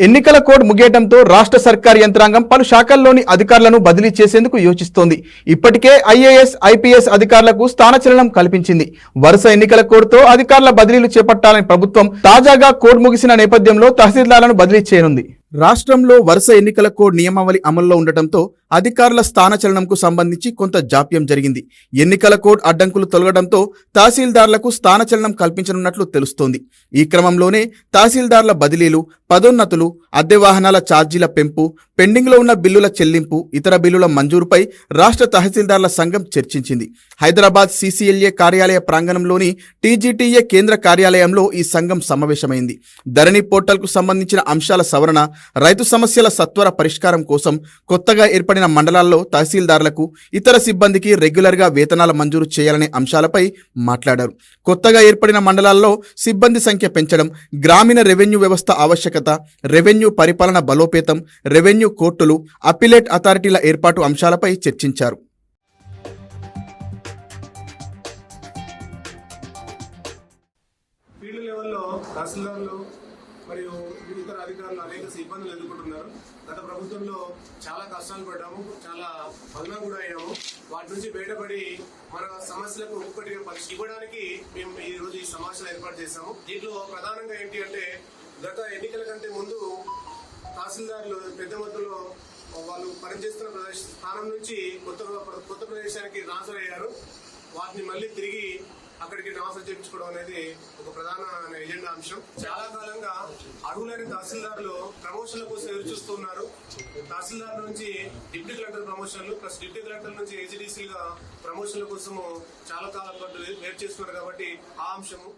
ఎన్నికల కోడ్ ముగియటంతో రాష్ట్ర సర్కార్ యంత్రాంగం పలు శాఖల్లోని అధికారులను బదిలీ చేసేందుకు యోచిస్తోంది. ఇప్పటికే ఐఏఎస్, ఐపీఎస్ అధికారులకు స్థానచలనం కల్పించింది. వరుస ఎన్నికల కోడ్తో అధికారుల బదిలీలు చేపట్టాలని ప్రభుత్వం తాజాగా కోడ్ ముగిసిన నేపథ్యంలో తహసీల్దార్లను బదిలీ చేయనుంది. రాష్ట్రంలో వరుస ఎన్నికల కోడ్ నియమావళి అమల్లో ఉండటంతో అధికారుల స్థానచలనంకు సంబంధించి కొంత జాప్యం జరిగింది. ఎన్నికల కోడ్ అడ్డంకులు తొలగడంతో తహసీల్దార్లకు స్థానచలనం కల్పించనున్నట్లు తెలుస్తోంది. ఈ క్రమంలోనే తహసీల్దార్ల బదిలీలు, పదోన్నతులు, అద్దె వాహనాల ఛార్జీల పెంపు, పెండింగ్లో ఉన్న బిల్లుల చెల్లింపు, ఇతర బిల్లుల మంజూరుపై రాష్ట్ర తహసీల్దార్ల సంఘం చర్చించింది. హైదరాబాద్ CCLA కార్యాలయ ప్రాంగణంలోని TGTA కేంద్ర కార్యాలయంలో ఈ సంఘం సమావేశమైంది. ధరణి పోర్టల్కు సంబంధించిన అంశాల సవరణ, రైతు సమస్యల సత్వర పరిష్కారం కోసం కొత్తగా ఏర్పడిన మండలాల్లో తహసీల్దార్లకు, ఇతర సిబ్బందికి రెగ్యులర్గా వేతనాల మంజూరు చేయాలనే అంశాలపై మాట్లాడారు. కొత్తగా ఏర్పడిన మండలాల్లో సిబ్బంది సంఖ్య పెంచడం, గ్రామీణ రెవెన్యూ వ్యవస్థ ఆవశ్యకత, రెవెన్యూ పరిపాలన బలోపేతం, రెవెన్యూ కోర్టులు, అప్పిలేట్ అథారిటీల ఏర్పాటు అంశాలపై చర్చించారు. ఫీల్డ్ లెవెల్లో తహసీల్దార్లు మరియు ఇతర అధికారులు అనేక ఇబ్బందులు ఎదుర్కొంటున్నారు. గత ప్రభుత్వంలో చాలా కష్టాలు పడ్డాము, చాలా బదనాం కూడా అయ్యాము. వాటి నుంచి బయటపడి మన సమస్యలకు ఒక్కొక్కటిగా పరిస్థితి ఇవ్వడానికి మేము ఈ రోజు ఈ సమావేశాలు ఏర్పాటు చేశాము. దీంట్లో ప్రధానంగా ఏంటి అంటే, గత ఎన్నికల కంటే ముందు తహసీల్దార్లు పెద్ద మొత్తంలో వాళ్ళు పనిచేస్తున్న స్థానం నుంచి కొత్త ప్రదేశానికి ట్రాన్స్ఫర్ అయ్యారు. వాటిని మళ్ళీ తిరిగి అక్కడికి ట్రాన్స్ఫర్ చేయించుకోవడం అనేది ఒక ప్రధాన ఎజెండా అంశం. చాలా కాలంగా అర్హులైన తహసీల్దార్లు ప్రమోషన్ల కోసం ఎదురు చూస్తున్నారు. తహసీల్దార్ నుంచి డిప్యూటీ కలెక్టర్ ప్రమోషన్లు, ప్లస్ డిప్యూటీ కలెక్టర్ నుంచి AGDCలుగా ప్రమోషన్ల కోసము చాలా కాలం పాటు వెయిట్ చేస్తున్నారు. కాబట్టి ఆ అంశము